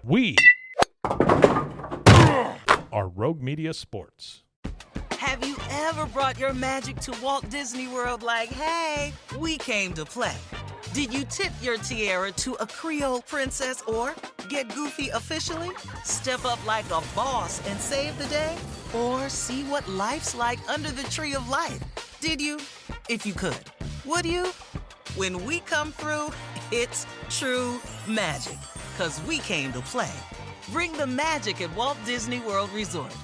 We are Rogue Media Sports. Have you ever brought your magic to Walt Disney World like, hey, we came to play? Did you tip your tiara to a Creole princess or get goofy officially? Step up like a boss and save the day? Or see what life's like under the tree of life? Did you? If you could. Would you? When we come through, it's true magic. 'Cause we came to play. Bring the magic at Walt Disney World Resort.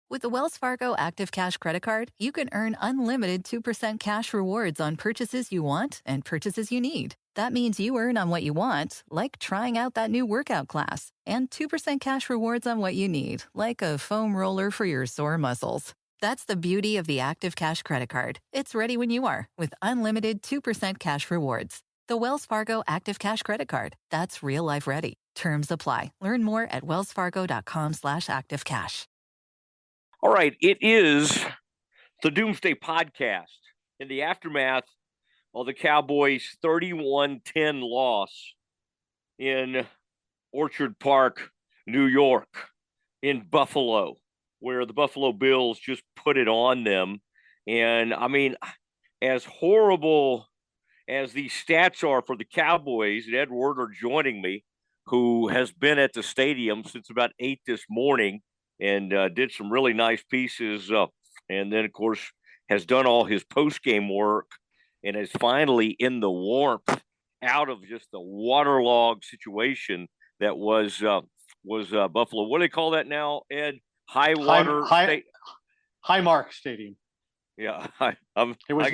With the Wells Fargo Active Cash Credit Card, you can earn unlimited 2% cash rewards on purchases you want and purchases you need. That means you earn on what you want, like trying out that new workout class, and 2% cash rewards on what you need, like a foam roller for your sore muscles. That's the beauty of the Active Cash Credit Card. It's ready when you are, with unlimited 2% cash rewards. The Wells Fargo Active Cash Credit Card. That's real life ready. Terms apply. Learn more at wellsfargo.com/activecash. All right, it is the Doomsday Podcast in the aftermath of the Cowboys' 31-10 loss in Orchard Park, New York, in Buffalo, where the Buffalo Bills just put it on them. And, I mean, as horrible as these stats are for the Cowboys, and Ed Werder joining me, who has been at the stadium since about 8 this morning, and did some really nice pieces, and then, of course, has done all his post-game work and is finally in the warmth out of just the waterlogged situation that was Buffalo. What do they call that now, Ed? Highmark Stadium. Yeah, it was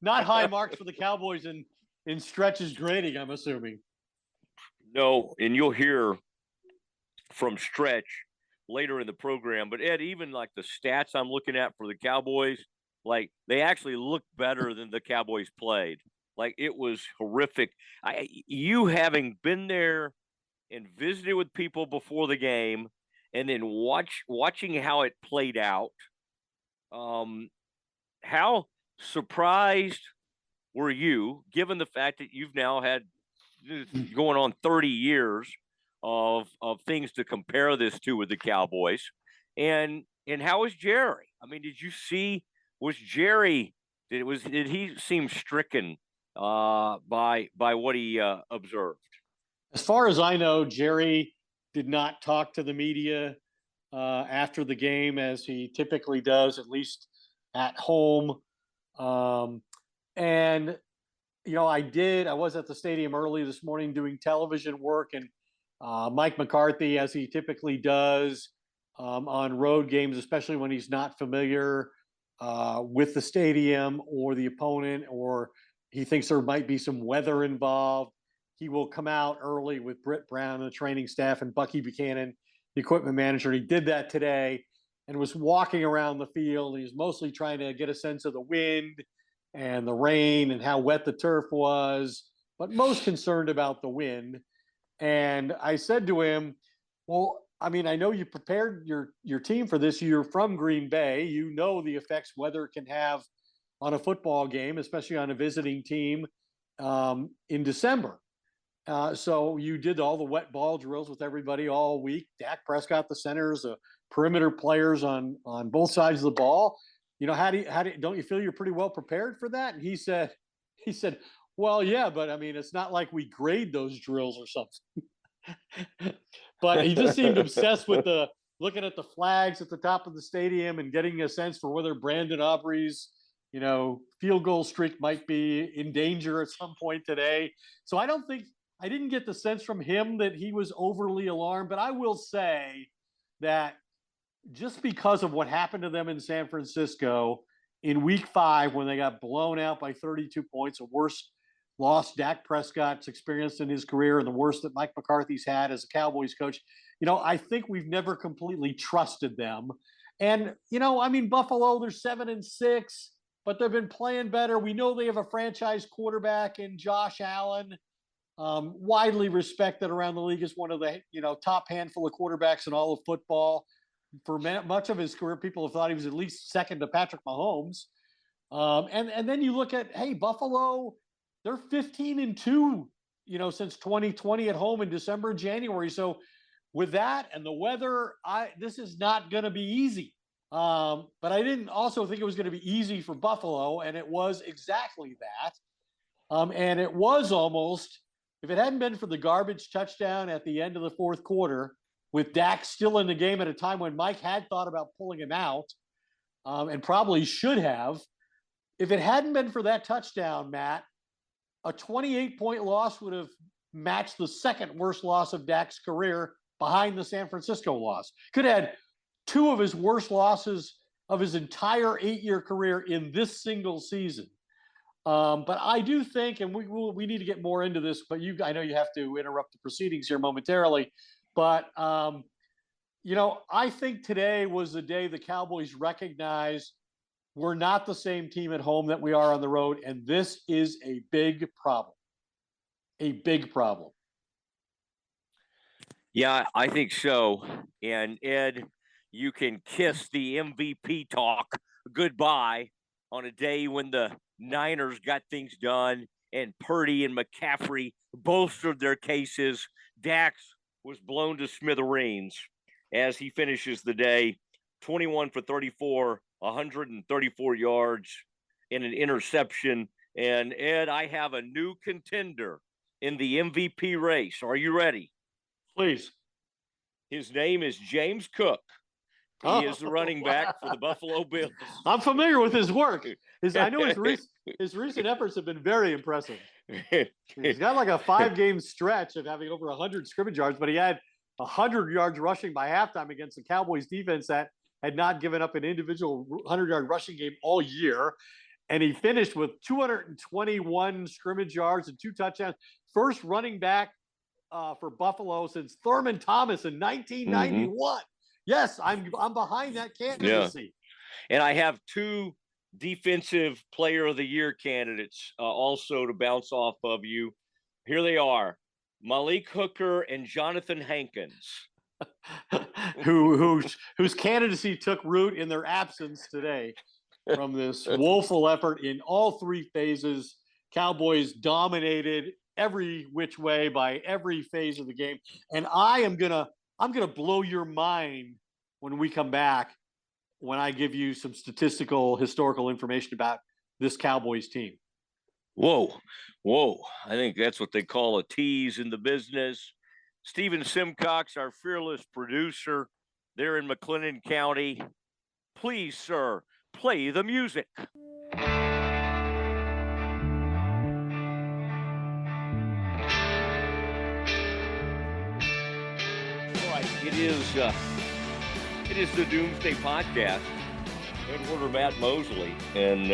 not high marks for the Cowboys in Stretch's grading, I'm assuming. No, and you'll hear from Stretch later in the program. But Ed, even like the stats I'm looking at for the Cowboys, like they actually look better than the Cowboys played. Like it was horrific. You having been there and visited with people before the game, and then watching how it played out. How surprised were you, given the fact that you've now had going on 30 years of things to compare this to with the Cowboys, and how is Jerry? I mean, did you see? Was Jerry? Did he seem stricken by what he observed? As far as I know, Jerry did not talk to the media after the game, as he typically does, at least at home. And I was at the stadium early this morning doing television work, and Mike McCarthy, as he typically does on road games, especially when he's not familiar with the stadium or the opponent, or he thinks there might be some weather involved, he will come out early with Britt Brown and the training staff and Bucky Buchanan, the equipment manager. He did that today and was walking around the field. He was mostly trying to get a sense of the wind and the rain and how wet the turf was, but most concerned about the wind. And I said to him, well, I mean, I know you prepared your team for this. You're from Green Bay. You know the effects weather can have on a football game, especially on a visiting team in December. So you did all the wet ball drills with everybody all week. Dak Prescott, the centers, the perimeter players on both sides of the ball. How do you don't you feel you're pretty well prepared for that? And he said, well, yeah, but I mean, it's not like we grade those drills or something. But he just seemed obsessed with looking at the flags at the top of the stadium and getting a sense for whether Brandon Aubrey's, field goal streak might be in danger at some point today. So I didn't get the sense from him that he was overly alarmed, but I will say that just because of what happened to them in San Francisco in week 5, when they got blown out by 32 points, the worst loss Dak Prescott's experienced in his career and the worst that Mike McCarthy's had as a Cowboys coach, I think we've never completely trusted them. And, Buffalo, they're 7-6, but they've been playing better. We know they have a franchise quarterback in Josh Allen, widely respected around the league as one of the, top handful of quarterbacks in all of football. For much of his career, people have thought he was at least second to Patrick Mahomes. And then you look at, Buffalo, they're 15-2 since 2020 at home in December and January. So with that and the weather, this is not going to be easy. But I didn't also think it was going to be easy for Buffalo, and it was exactly that. And it was almost, if it hadn't been for the garbage touchdown at the end of the fourth quarter, with Dak still in the game at a time when Mike had thought about pulling him out, and probably should have, if it hadn't been for that touchdown, Matt, a 28-point loss would have matched the second worst loss of Dak's career behind the San Francisco loss. Could have had two of his worst losses of his entire 8-year career in this single season. But I do think, and we need to get more into this, but I know you have to interrupt the proceedings here momentarily, but I think today was the day the Cowboys recognized we're not the same team at home that we are on the road, and this is a big problem. A big problem. Yeah, I think so. And Ed, you can kiss the MVP talk goodbye on a day when the Niners got things done and Purdy and McCaffrey bolstered their cases. Dax was blown to smithereens as he finishes the day 21 for 34, 134 yards and an interception. And Ed, I have a new contender in the MVP race. Are you ready? Please. His name is James Cook. He is the running back for the Buffalo Bills. I'm familiar with his work. I know his recent efforts have been very impressive. He's got like a 5-game stretch of having over 100 scrimmage yards, but he had 100 yards rushing by halftime against the Cowboys defense that had not given up an individual 100-yard rushing game all year. And he finished with 221 scrimmage yards and 2 touchdowns. First running back for Buffalo since Thurman Thomas in 1991. Mm-hmm. Yes, I'm behind that candidacy. Yeah. And I have 2 defensive player of the year candidates also to bounce off of you. Here they are, Malik Hooker and Jonathan Hankins. whose candidacy took root in their absence today from this woeful effort in all 3 phases. Cowboys dominated every which way by every phase of the game. And I'm gonna blow your mind when we come back, when I give you some historical information about this Cowboys team. Whoa. I think that's what they call a tease in the business. Stephen Simcox, our fearless producer there in McLennan County. Please, sir, play the music. All right, it is the Doomsday Podcast. Headquarter Matt Mosley, and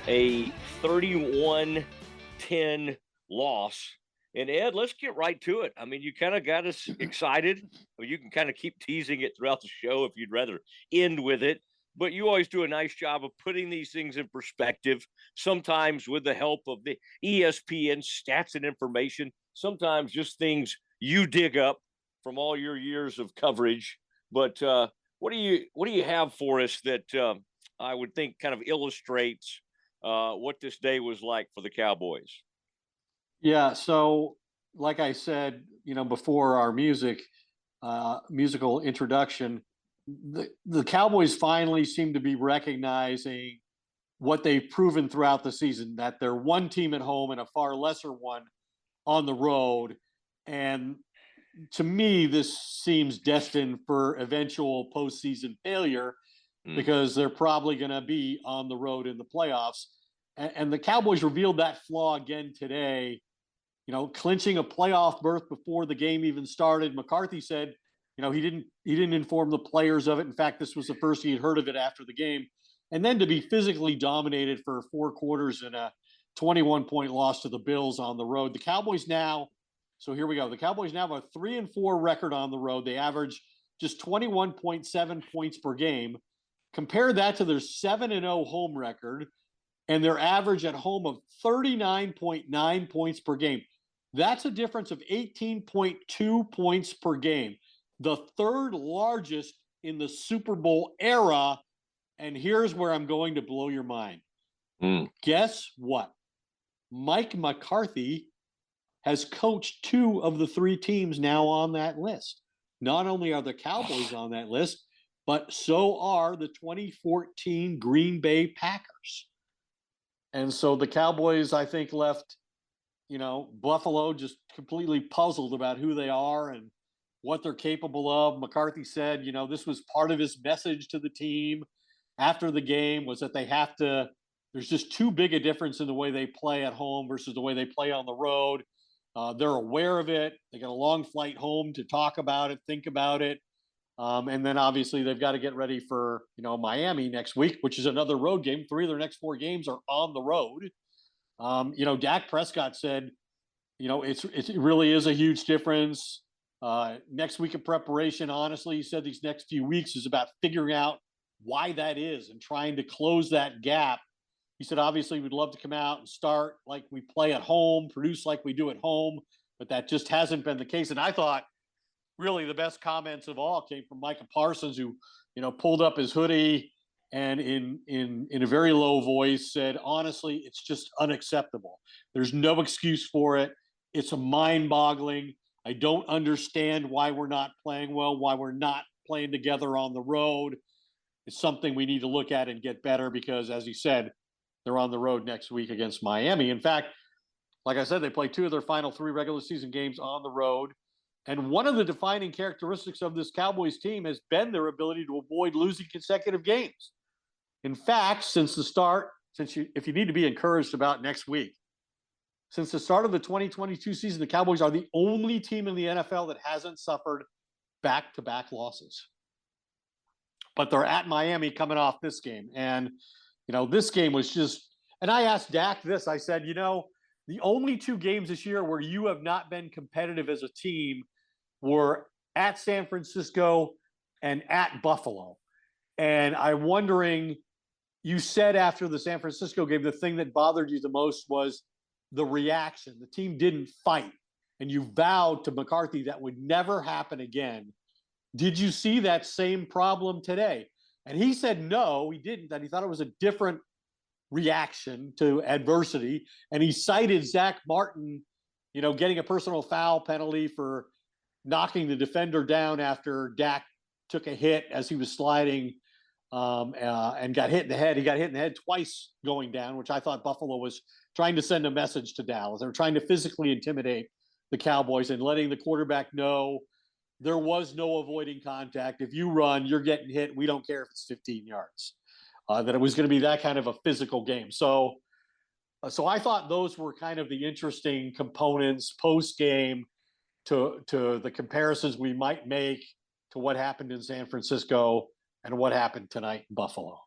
a 31-10 loss. And Ed, let's get right to it. I mean, you kind of got us excited. Well, you can kind of keep teasing it throughout the show if you'd rather end with it. But you always do a nice job of putting these things in perspective, sometimes with the help of the ESPN stats and information, sometimes just things you dig up from all your years of coverage. But what do you have for us that I would think kind of illustrates what this day was like for the Cowboys? Yeah, so like I said, before our musical introduction, the Cowboys finally seem to be recognizing what they've proven throughout the season, that they're one team at home and a far lesser one on the road. And to me, this seems destined for eventual postseason failure because they're probably going to be on the road in the playoffs. And the Cowboys revealed that flaw again today, clinching a playoff berth before the game even started. McCarthy said, he didn't inform the players of it. In fact, this was the first he had heard of it after the game. And then to be physically dominated for 4 quarters in a 21-point loss to the Bills on the road. The Cowboys now, so here we go. The Cowboys now have a 3-4 record on the road. They average just 21.7 points per game. Compare that to their 7-0 home record and their average at home of 39.9 points per game. That's a difference of 18.2 points per game, the 3rd largest in the Super Bowl era. And here's where I'm going to blow your mind. Guess what? Mike McCarthy has coached two of the three teams now on that list. Not only are the Cowboys on that list, but so are the 2014 Green Bay Packers. And so the Cowboys, I think, left, Buffalo just completely puzzled about who they are and what they're capable of. McCarthy said, this was part of his message to the team after the game, was that there's just too big a difference in the way they play at home versus the way they play on the road. They're aware of it. They got a long flight home to talk about it, think about it. And then obviously they've got to get ready for, Miami next week, which is another road game. 3 of their next 4 games are on the road. Dak Prescott said, it really is a huge difference. Next week of preparation, honestly, he said these next few weeks is about figuring out why that is and trying to close that gap. He said, obviously, we'd love to come out and start like we play at home, produce like we do at home, but that just hasn't been the case. And I thought really the best comments of all came from Micah Parsons, who, pulled up his hoodie and in a very low voice said, honestly, it's just unacceptable. There's no excuse for it. It's a mind-boggling. I don't understand why we're not playing well, why we're not playing together on the road. It's something we need to look at and get better because, as he said, they're on the road next week against Miami. In fact, like I said, they play 2 of their final 3 regular season games on the road. And one of the defining characteristics of this Cowboys team has been their ability to avoid losing consecutive games. In fact, if you need to be encouraged about next week, since the start of the 2022 season, the Cowboys are the only team in the NFL that hasn't suffered back-to-back losses. But they're at Miami coming off this game. And, this game was just – and I asked Dak this. I said, the only 2 games this year where you have not been competitive as a team were at San Francisco and at Buffalo. And I'm wondering, you said after the San Francisco game, the thing that bothered you the most was the reaction. The team didn't fight. And you vowed to McCarthy that would never happen again. Did you see that same problem today? And he said no, he didn't, that he thought it was a different reaction to adversity. And he cited Zach Martin, getting a personal foul penalty for knocking the defender down after Dak took a hit as he was sliding and got hit in the head. He got hit in the head twice going down, which I thought Buffalo was trying to send a message to Dallas. They were trying to physically intimidate the Cowboys and letting the quarterback know there was no avoiding contact. If you run, you're getting hit. We don't care if it's 15 yards. That it was going to be that kind of a physical game. So I thought those were kind of the interesting components post-game to the comparisons we might make to what happened in San Francisco and what happened tonight in Buffalo.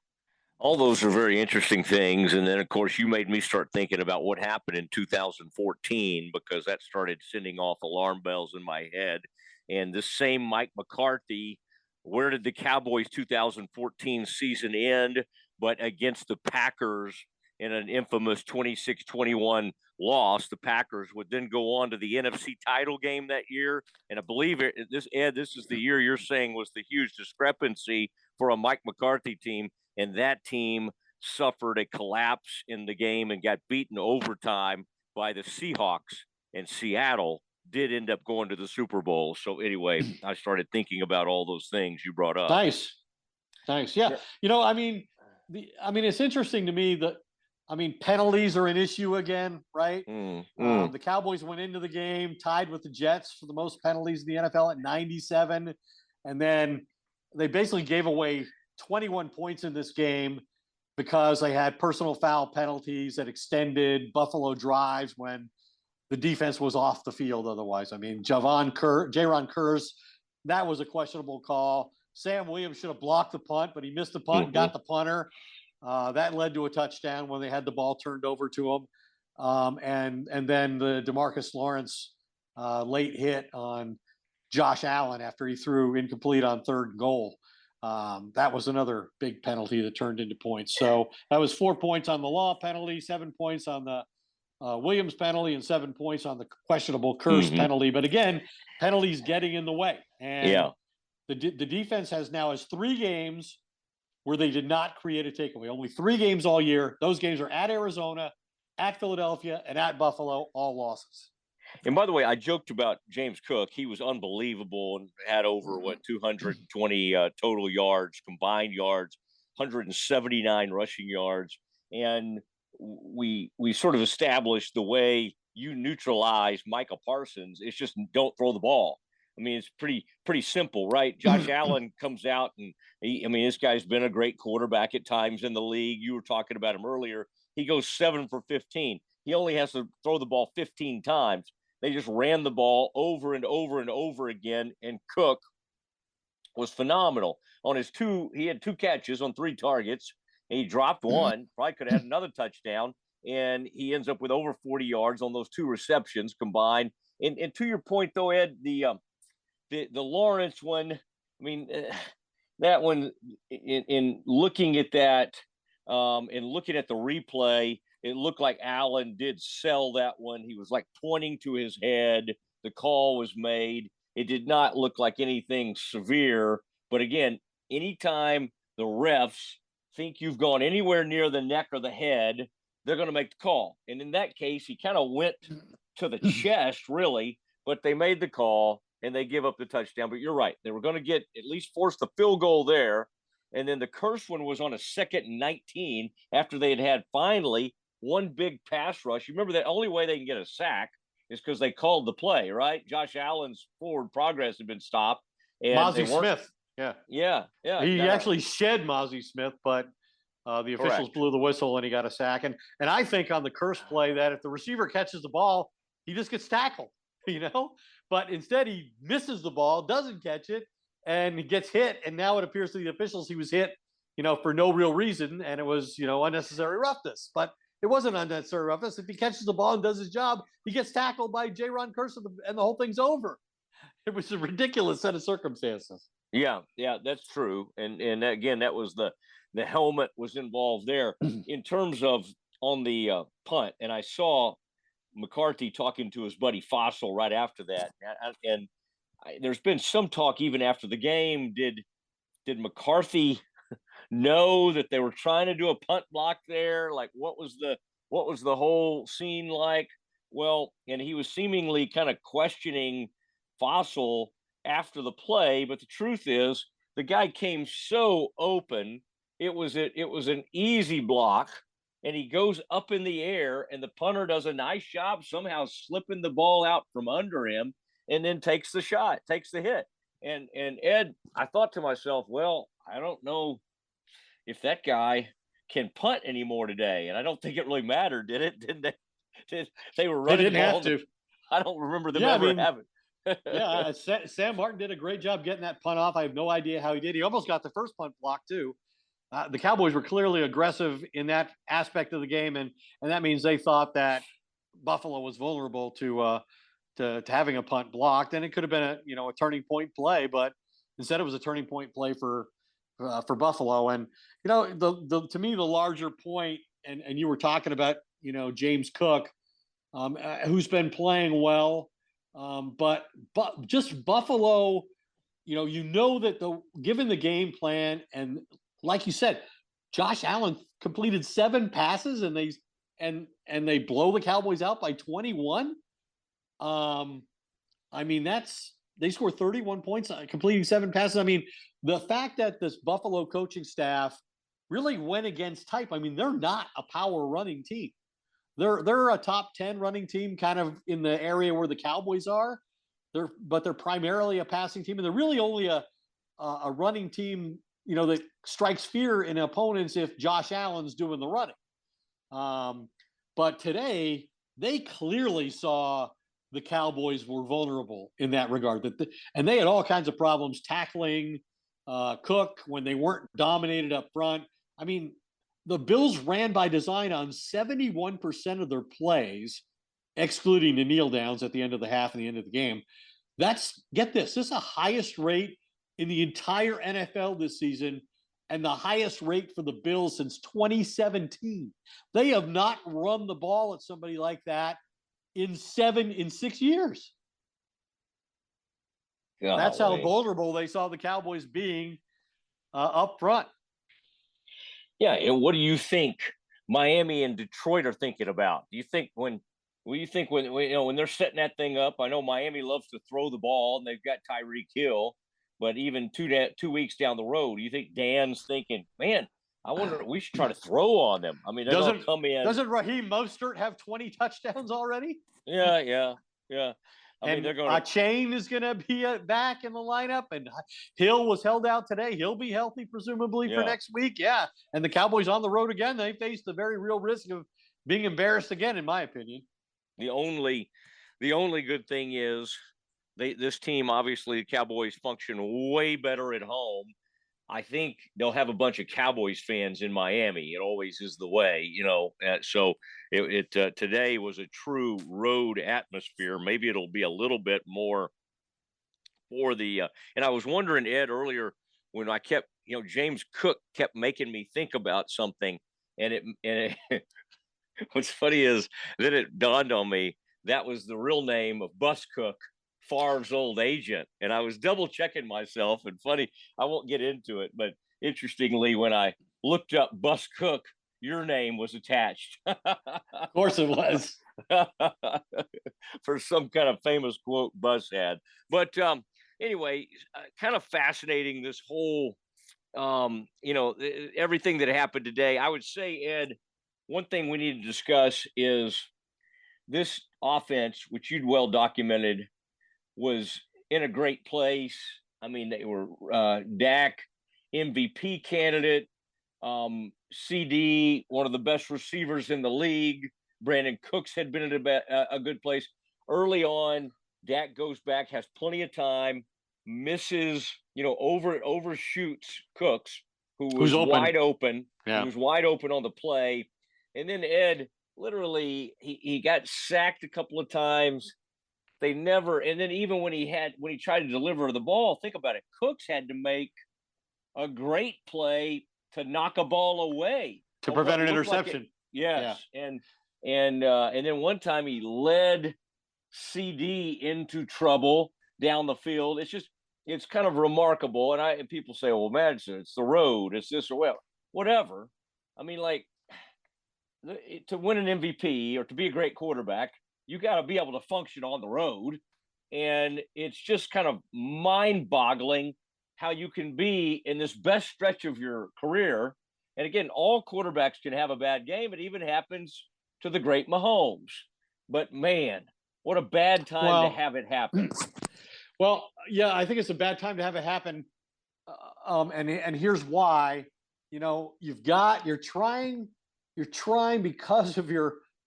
All those are very interesting things. And then, of course, you made me start thinking about what happened in 2014 because that started sending off alarm bells in my head. And this same Mike McCarthy, where did the Cowboys 2014 season end? But against the Packers in an infamous 26-21 loss, the Packers would then go on to the NFC title game that year. And I believe this is the year you're saying was the huge discrepancy for a Mike McCarthy team. And that team suffered a collapse in the game and got beaten overtime by the Seahawks, and Seattle did end up going to the Super Bowl. So anyway, I started thinking about all those things you brought up. Nice. Yeah. It's interesting to me that, penalties are an issue again, right? The Cowboys went into the game tied with the Jets for the most penalties in the NFL at 97. And then they basically gave away 21 points in this game because they had personal foul penalties that extended Buffalo drives when the defense was off the field otherwise. Jaron Kearse, that was a questionable call. Sam Williams should have blocked the punt, but he missed the punt and got the punter. That led to a touchdown when they had the ball turned over to him. And then the DeMarcus Lawrence late hit on Josh Allen after he threw incomplete on 3rd and goal. That was another big penalty that turned into points. So that was 4 points on the Law penalty, 7 points on the Williams penalty, and 7 points on the questionable Kearse penalty. But again, penalties getting in the way. And the defense has 3 games where they did not create a takeaway. Only 3 games all year. Those games are at Arizona, at Philadelphia, and at Buffalo, all losses. And by the way, I joked about James Cook. He was unbelievable and had over 220 total yards, combined yards, 179 rushing yards. And we sort of established the way you neutralize Micah Parsons. It's just don't throw the ball. I mean, it's pretty simple, right? Josh Allen comes out and this guy's been a great quarterback at times in the league. You were talking about him earlier. He goes 7 for 15. He only has to throw the ball 15 times. They just ran the ball over and over and over again, and Cook was phenomenal. He had 2 catches on 3 targets, and he dropped one. Probably could have had another touchdown, and he ends up with over 40 yards on those 2 receptions combined. And to your point, though, Ed, the Lawrence one, that one, in looking at that and looking at the replay, it looked like Allen did sell that one. He was like pointing to his head. The call was made. It did not look like anything severe. But again, anytime the refs think you've gone anywhere near the neck or the head, they're going to make the call. And in that case, he kind of went to the chest, really, but they made the call and they give up the touchdown. But you're right. They were going to get at least force the field goal there. And then the curse one was on a 2nd and 19 after they had finally one big pass rush. You remember that only way they can get a sack is because they called the play, right? Josh Allen's forward progress had been stopped. And Mosley Smith. Yeah. He actually shed Mosley Smith, but the officials blew the whistle and he got a sack. And I think on the curse play that if the receiver catches the ball, he just gets tackled, But instead he misses the ball, doesn't catch it, and he gets hit. And now it appears to the officials he was hit, for no real reason. And it was, unnecessary roughness. But it wasn't unnecessary roughness. If he catches the ball and does his job, he gets tackled by J-Ron Curse and the whole thing's over. It was a ridiculous set of circumstances. Yeah, that's true. And again, that was the helmet was involved there. In terms of on the punt, and I saw McCarthy talking to his buddy Fossil right after that. And there's been some talk even after the game. Did McCarthy know that they were trying to do a punt block there? Like, what was the whole scene like? Well, and he was seemingly kind of questioning Fossil after the play, but the truth is the guy came so open. It was an easy block, and he goes up in the air, and the punter does a nice job somehow slipping the ball out from under him, and then takes the hit. And Ed, I thought to myself, well, I don't know if that guy can punt anymore today. And I don't think it really mattered, did it? Didn't they? They were running. They didn't have to. I don't remember them ever having. Sam Martin did a great job getting that punt off. I have no idea how he did. He almost got the first punt block too. The Cowboys were clearly aggressive in that aspect of the game, and that means they thought that Buffalo was vulnerable to having a punt blocked, and it could have been a turning point play, but instead it was a turning point play for Buffalo. And to me the larger point, and you were talking about James Cook, who's been playing well, but just Buffalo, that given the game plan, and like you said, Josh Allen completed 7 passes and they blow the Cowboys out by 21. They scored 31 points completing 7 passes. The fact that this Buffalo coaching staff really went against type. They're not a power running team. They're a top 10 running team, kind of in the area where the Cowboys are. But they're primarily a passing team, and they're really only a running team, that strikes fear in opponents if Josh Allen's doing the running. But today they clearly saw the Cowboys were vulnerable in that regard. And they had all kinds of problems tackling Cook when they weren't dominated up front. The Bills ran by design on 71% of their plays, excluding the kneel downs at the end of the half and the end of the game. Get this is the highest rate in the entire NFL this season, and the highest rate for the Bills since 2017. They have not run the ball at somebody like that in 6 years. That's how vulnerable they saw the Cowboys being up front. Yeah, and what do you think Miami and Detroit are thinking about? Do you think when What do you think when they're setting that thing up? I know Miami loves to throw the ball, and they've got Tyreek Hill, but even 2 weeks down the road, do you think Dan's thinking, man, I wonder we should try to throw on them? I mean, they're going to come in. Doesn't Raheem Mostert have 20 touchdowns already? Yeah. I mean, And they're going to. Chain is going to be back in the lineup, and Hill was held out today. He'll be healthy, presumably, for next week. Yeah, and the Cowboys on the road again. They face the very real risk of being embarrassed again, in my opinion. The only good thing is this team, obviously, the Cowboys function way better at home. I think they'll have a bunch of Cowboys fans in Miami. It always is the way, so today was a true road atmosphere. Maybe it'll be a little bit more for the and I was wondering, Ed, earlier when I kept, James Cook kept making me think about something, and what's funny is that it dawned on me that was the real name of Bus Cook, Favre's old agent. And I was double checking myself, and funny, I won't get into it, but interestingly, when I looked up Bus Cook, your name was attached. Of course it was. For some kind of famous quote Bus had. But anyway, kind of fascinating, this whole, everything that happened today. I would say, Ed, one thing we need to discuss is this offense, which you'd well documented, was in a great place. I mean, they were Dak, MVP candidate, CD, one of the best receivers in the league. Brandon Cooks had been at a good place. Early on, Dak goes back, has plenty of time, misses, overshoots Cooks, who's wide open. Yeah. He was wide open on the play. And then Ed, literally, he got sacked a couple of times. They never, and then even when he tried to deliver the ball, think about it. Cooks had to make a great play to knock a ball away to prevent an interception. Yes, yeah. And then one time he led CD into trouble down the field. It's kind of remarkable. And people say, well, man, it's the road, it's this or well, whatever. I mean, like, to win an MVP or to be a great quarterback, you got to be able to function on the road. And it's just kind of mind-boggling how you can be in this best stretch of your career. And again, all quarterbacks can have a bad game. It even happens to the great Mahomes. But man, what a bad time to have it happen. Well, yeah, I think it's a bad time to have it happen. And here's why. You're trying because of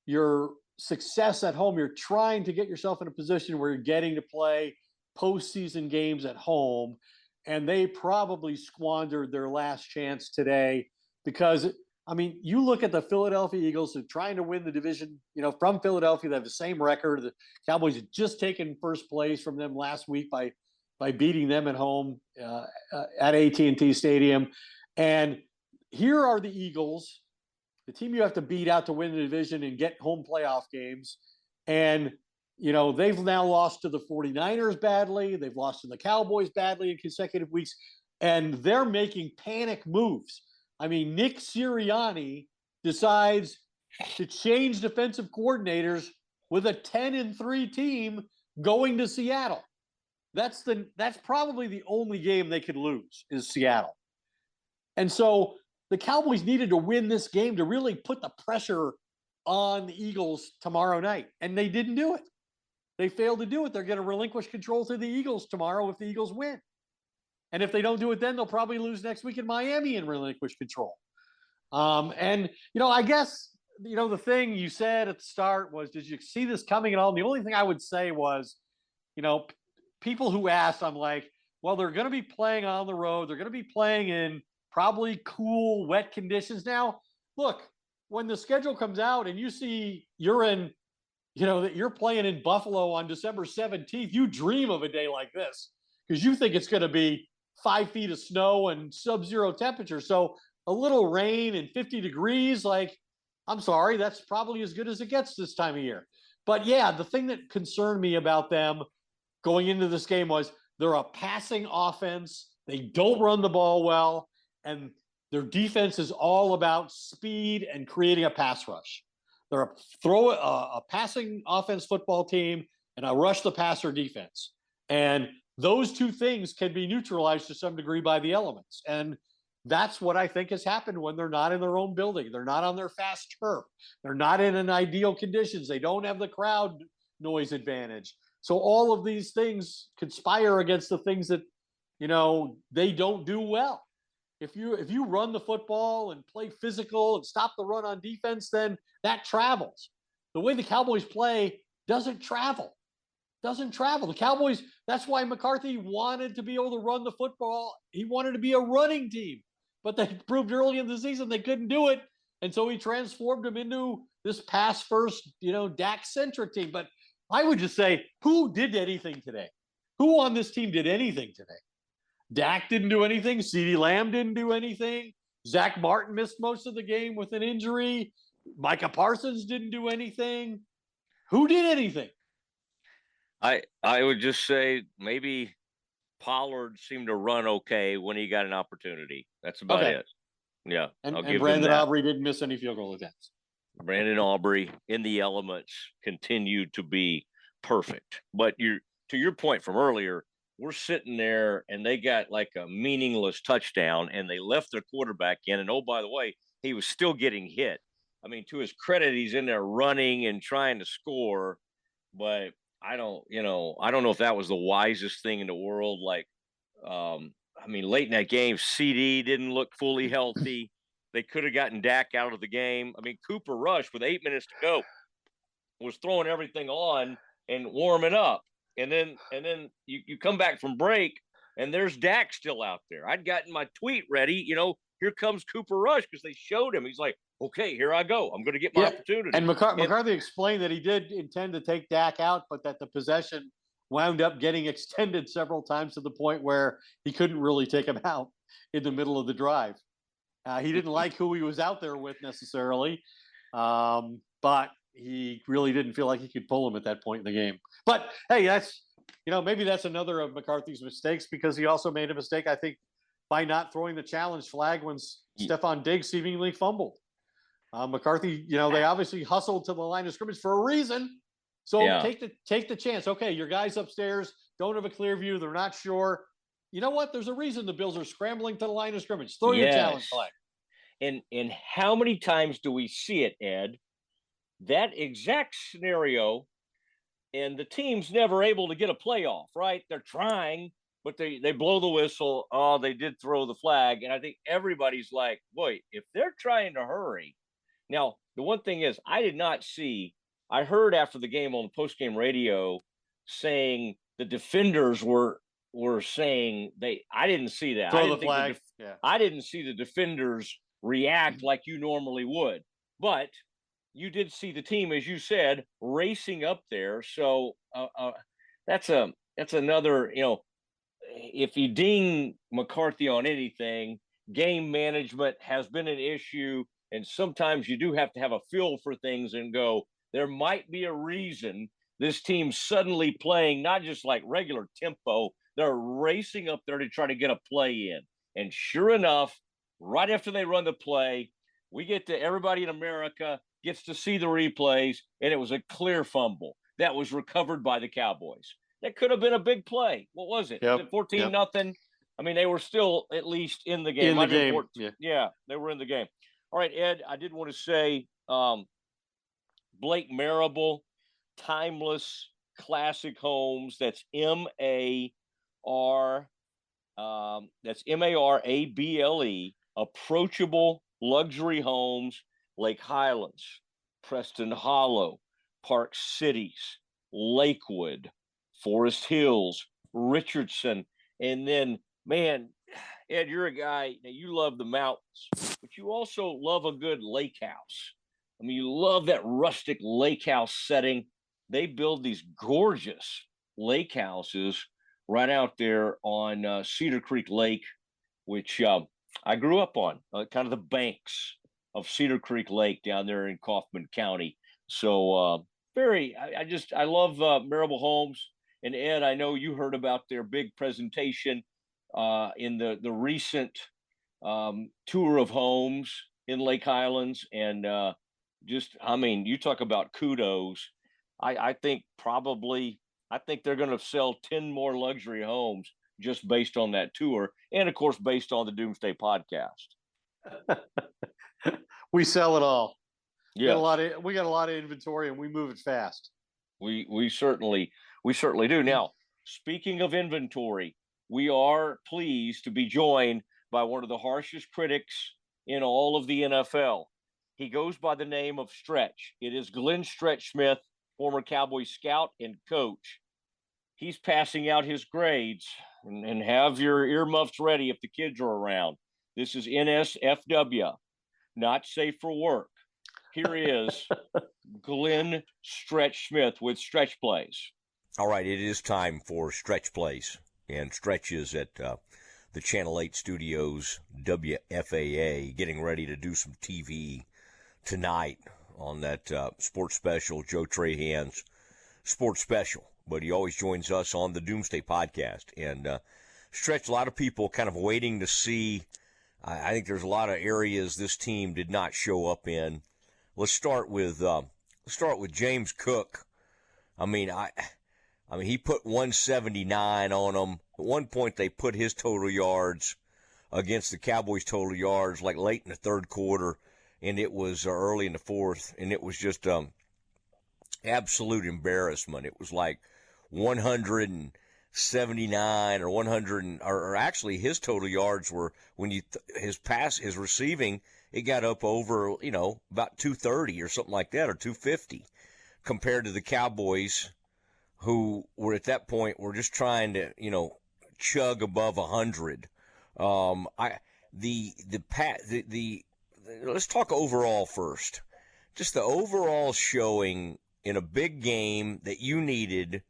your success at home. You're trying to get yourself in a position where you're getting to play postseason games at home, and they probably squandered their last chance today because, you look at the Philadelphia Eagles who are trying to win the division, from Philadelphia. They have the same record. The Cowboys had just taken first place from them last week by beating them at home at AT&T Stadium. And here are the Eagles, the team you have to beat out to win the division and get home playoff games. And, they've now lost to the 49ers badly. They've lost to the Cowboys badly in consecutive weeks. And they're making panic moves. Nick Sirianni decides to change defensive coordinators with a 10-3 team going to Seattle. That's probably the only game they could lose is Seattle. And so the Cowboys needed to win this game to really put the pressure on the Eagles tomorrow night, and they didn't do it. They failed to do it. They're going to relinquish control to the Eagles tomorrow if the Eagles win. And if they don't do it then, they'll probably lose next week in Miami and relinquish control. I guess, the thing you said at the start was, did you see this coming at all? And the only thing I would say was, people who asked, I'm like, well, they're going to be playing on the road. They're going to be playing in probably cool, wet conditions. Now, look, when the schedule comes out and you see that you're playing in Buffalo on December 17th, you dream of a day like this because you think it's going to be 5 feet of snow and sub-zero temperature. So a little rain and 50 degrees, I'm sorry, that's probably as good as it gets this time of year. But yeah, the thing that concerned me about them going into this game was they're a passing offense. They don't run the ball well. And their defense is all about speed and creating a pass rush. They're a passing offense football team and a rush the passer defense. And those two things can be neutralized to some degree by the elements. And that's what I think has happened when they're not in their own building. They're not on their fast turf. They're not in an ideal conditions. They don't have the crowd noise advantage. So all of these things conspire against the things that, they don't do well. If you run the football and play physical and stop the run on defense, then that travels. The way the Cowboys play doesn't travel. The Cowboys, that's why McCarthy wanted to be able to run the football. He wanted to be a running team, but they proved early in the season they couldn't do it. And so he transformed them into this pass first, Dak-centric team. But I would just say, who did anything today? Who on this team did anything today? Dak didn't do anything. CeeDee Lamb didn't do anything. Zach Martin missed most of the game with an injury. Micah Parsons didn't do anything. Who did anything? I would just say maybe Pollard seemed to run okay when he got an opportunity. That's about it. Yeah. And Brandon Aubrey didn't miss any field goal attempts. Brandon Aubrey in the elements continued to be perfect. But to your point from earlier, we're sitting there and they got like a meaningless touchdown and they left their quarterback in. And oh, by the way, he was still getting hit. I mean, to his credit, he's in there running and trying to score, but I don't know if that was the wisest thing in the world. Like, late in that game, CD didn't look fully healthy. They could have gotten Dak out of the game. I mean, Cooper Rush with 8 minutes to go was throwing everything on and warming up. And then you come back from break and there's Dak still out there. I'd gotten my tweet ready, here comes Cooper Rush because they showed him. He's like, okay, here I go. I'm going to get my opportunity. And McCarthy explained that he did intend to take Dak out, but that the possession wound up getting extended several times to the point where he couldn't really take him out in the middle of the drive. He didn't like who he was out there with necessarily, but he really didn't feel like he could pull him at that point in the game. But hey, that's maybe that's another of McCarthy's mistakes, because he also made a mistake, I think, by not throwing the challenge flag when Stephon Diggs seemingly fumbled. McCarthy, they obviously hustled to the line of scrimmage for a reason. So take the chance. Okay, your guys upstairs don't have a clear view. They're not sure. You know what? There's a reason the Bills are scrambling to the line of scrimmage. Throw your challenge flag. And how many times do we see it, Ed? That exact scenario, and the team's never able to get a playoff, right? They're trying, but they blow the whistle. Oh, they did throw the flag. And I think everybody's like, boy, if they're trying to hurry. Now, the one thing is, I heard after the game on the post-game radio saying the defenders were saying I didn't see that. Throw the flag. I didn't see the defenders react like you normally would. But you did see the team, as you said, racing up there. So that's another, if you ding McCarthy on anything, game management has been an issue. And sometimes you do have to have a feel for things and go, there might be a reason this team's suddenly playing not just like regular tempo. They're racing up there to try to get a play in. And sure enough, right after they run the play, everybody in America gets to see the replays, and it was a clear fumble that was recovered by the Cowboys. That could have been a big play. What was it? Yep. Was it 14-0? I mean, they were still at least in the game. Yeah, they were in the game. All right, Ed, I did want to say Blake Marable, Timeless Classic Homes. That's MARABLE, approachable luxury homes, Lake Highlands, Preston Hollow, Park Cities, Lakewood, Forest Hills, Richardson. And then, man, Ed, you're a guy, you love the mountains, but you also love a good lake house. I mean, you love that rustic lake house setting. They build these gorgeous lake houses right out there on Cedar Creek Lake, which I grew up on, kind of the banks of Cedar Creek Lake down there in Kaufman County. So I love Marable Homes. And Ed, I know you heard about their big presentation in the recent tour of homes in Lake Highlands, and you talk about kudos. I think they're going to sell 10 more luxury homes just based on that tour. And of course, based on the Doomsday Podcast. We sell it all. Yeah. We got a lot of inventory and we move it fast. We certainly do. Now, speaking of inventory, we are pleased to be joined by one of the harshest critics in all of the NFL. He goes by the name of Stretch. It is Glenn Stretch Smith, former Cowboys scout and coach. He's passing out his grades, and have your earmuffs ready if the kids are around. This is NSFW, not safe for work. Here is Glenn Stretch Smith with Stretch Plays. All right, it is time for Stretch Plays, and Stretch is at the Channel 8 studios, WFAA, getting ready to do some TV tonight on that sports special, Joe Trahan's sports special. But he always joins us on the Doomsday Podcast. And Stretch, a lot of people kind of waiting to see. I think there's a lot of areas this team did not show up in. Let's start with James Cook. I mean, he put 179 on them. At one point, they put his total yards against the Cowboys' total yards like late in the third quarter, and it was early in the fourth, and it was just absolute embarrassment. It was like 179 or 100, or actually his total yards were, when his receiving, it got up over, about 230 or something like that, or 250, compared to the Cowboys, who were at that point were just trying to, chug above 100. Let's talk overall first. Just the overall showing in a big game that you needed,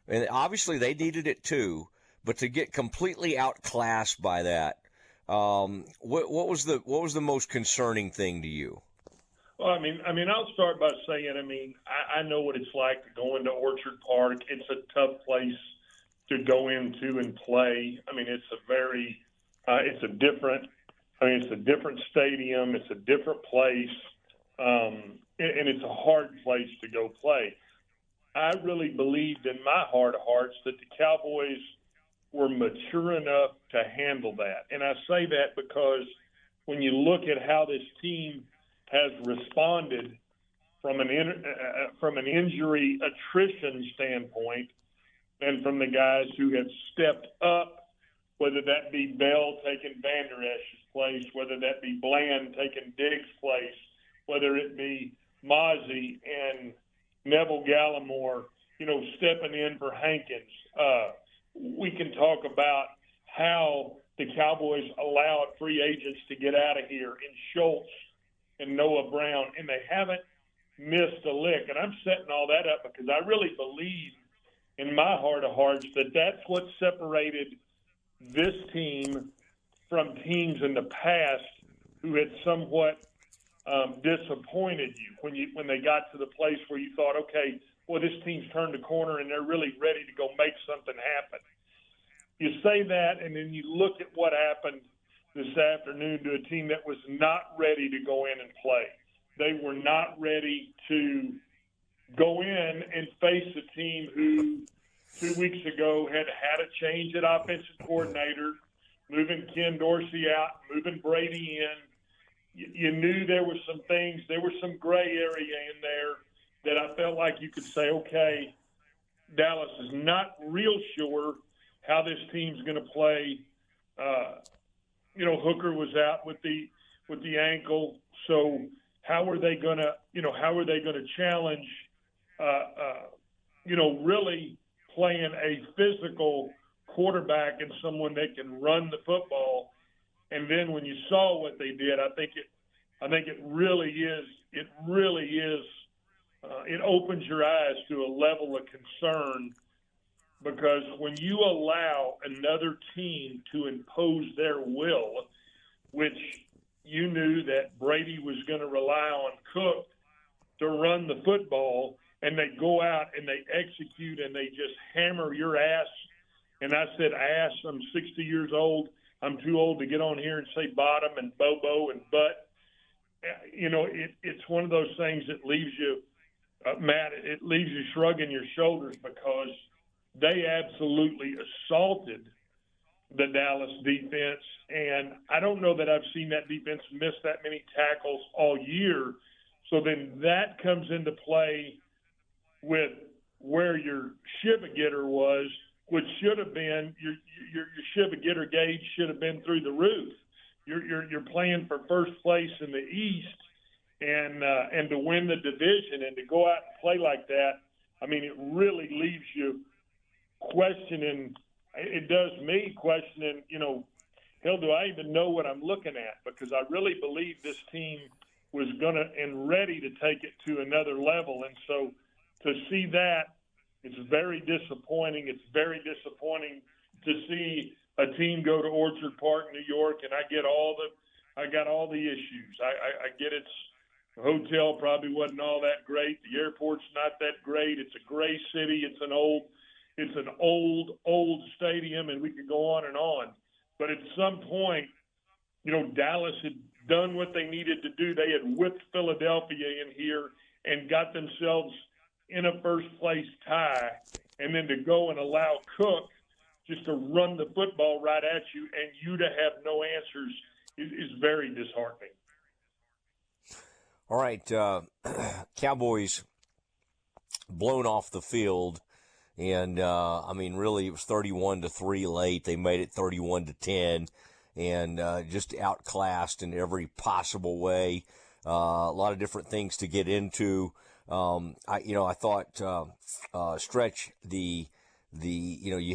and obviously they needed it too, but to get completely outclassed by that, what was the most concerning thing to you? Well, I'll start by saying, I know what it's like to go into Orchard Park. It's a tough place to go into and play. It's a different stadium. It's a different place. And it's a hard place to go play. I really believed in my heart of hearts that the Cowboys were mature enough to handle that. And I say that because when you look at how this team has responded from an injury attrition standpoint, and from the guys who have stepped up, whether that be Bell taking Van Der Esch's place, whether that be Bland taking Diggs' place, whether it be Mosley and Neville Gallimore, stepping in for Hankins. We can talk about how the Cowboys allowed free agents to get out of here in Schultz and Noah Brown, and they haven't missed a lick. And I'm setting all that up because I really believe in my heart of hearts that that's what separated this team from teams in the past who had somewhat disappointed you when they got to the place where you thought, okay, well, this team's turned the corner and they're really ready to go make something happen. You say that, and then you look at what happened this afternoon to a team that was not ready to go in and play. They were not ready to go in and face a team who 2 weeks ago had a change at offensive coordinator, moving Ken Dorsey out, moving Brady in. You knew there were some things, there was some gray area in there that I felt like you could say, okay, Dallas is not real sure how this team's going to play. Hooker was out with the ankle, so how are they going to challenge, really playing a physical quarterback and someone that can run the football? And then when you saw what they did, I think it really is. It opens your eyes to a level of concern, because when you allow another team to impose their will, which you knew that Brady was going to rely on Cook to run the football, and they go out and they execute and they just hammer your ass. And I said ass, I'm 60 years old. I'm too old to get on here and say bottom and bobo and butt. it's one of those things that leaves you, Matt, it leaves you shrugging your shoulders because they absolutely assaulted the Dallas defense. And I don't know that I've seen that defense miss that many tackles all year. So then that comes into play with where your Shiva-getter was, which should have been your Shiva-getter gauge should have been through the roof. You're playing for first place in the East, and to win the division and to go out and play like that, I mean, it really leaves you questioning. It does me questioning. Hell, do I even know what I'm looking at? Because I really believe this team was gonna and ready to take it to another level, and so to see that, it's very disappointing. It's very disappointing to see a team go to Orchard Park, New York, and I got all the issues. I get it's the hotel probably wasn't all that great. The airport's not that great. It's a gray city. It's an old stadium, and we could go on and on. But at some point, Dallas had done what they needed to do. They had whipped Philadelphia in here and got themselves in a first-place tie, and then to go and allow Cook just to run the football right at you and you to have no answers is very disheartening. All right, Cowboys blown off the field, and really it was 31-3 late. They made it 31-10, and just outclassed in every possible way. A lot of different things to get into. I thought Stretch you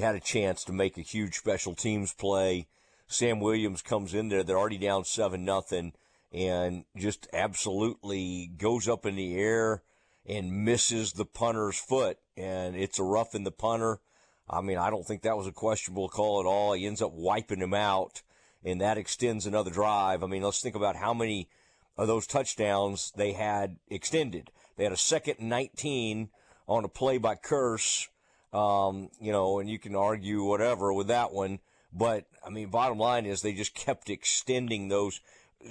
had a chance to make a huge special teams play. Sam Williams comes in there; they're already down 7-0, and just absolutely goes up in the air and misses the punter's foot, and it's a rough in the punter. I mean, I don't think that was a questionable call at all. He ends up wiping him out, and that extends another drive. I mean, let's think about how many of those touchdowns they had extended. They had a 2nd and 19 on a play by Curse, and you can argue whatever with that one. But, I mean, bottom line is they just kept extending those.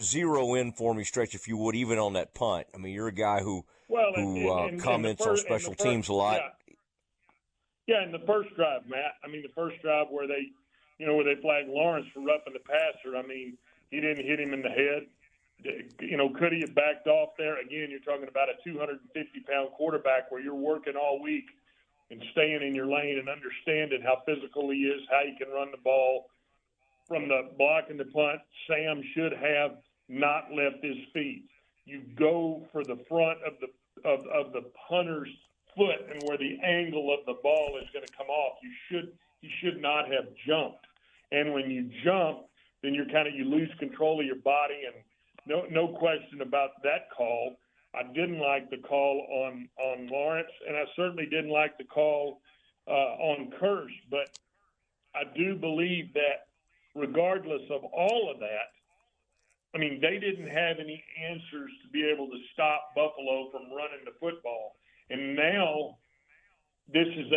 Zero in for me, Stretch, if you would, even on that punt. I mean, you're a guy who comments on special teams a lot. Yeah, in the first drive, Matt. I mean, the first drive where they flagged Lawrence for roughing the passer. I mean, he didn't hit him in the head. Could he have backed off there? Again, you're talking about a 250-pound quarterback where you're working all week and staying in your lane and understanding how physical he is, how he can run the ball. From the block and the punt, Sam should have not left his feet. You go for the front of the punter's foot and where the angle of the ball is going to come off. You should not have jumped. And when you jump, then you lose control of your body, and no question about that call. I didn't like the call on Lawrence, and I certainly didn't like the call on Curse. But I do believe that regardless of all of that, I mean, they didn't have any answers to be able to stop Buffalo from running the football. And now this has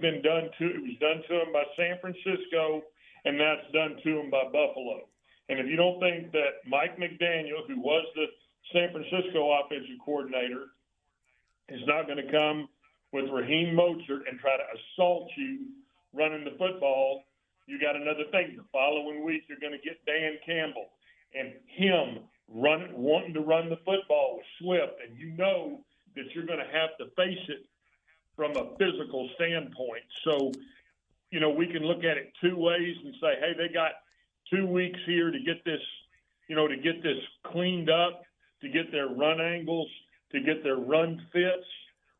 been done to – it was done to them by San Francisco, and that's done to them by Buffalo. And if you don't think that Mike McDaniel, who was the San Francisco offensive coordinator, is not going to come with Raheem Mostert and try to assault you running the football, you got another thing. The following week, you're going to get Dan Campbell and him wanting to run the football with Swift, and you know that you're going to have to face it from a physical standpoint. So, we can look at it two ways and say, hey, they got 2 weeks here to get this, cleaned up, to get their run angles, to get their run fits,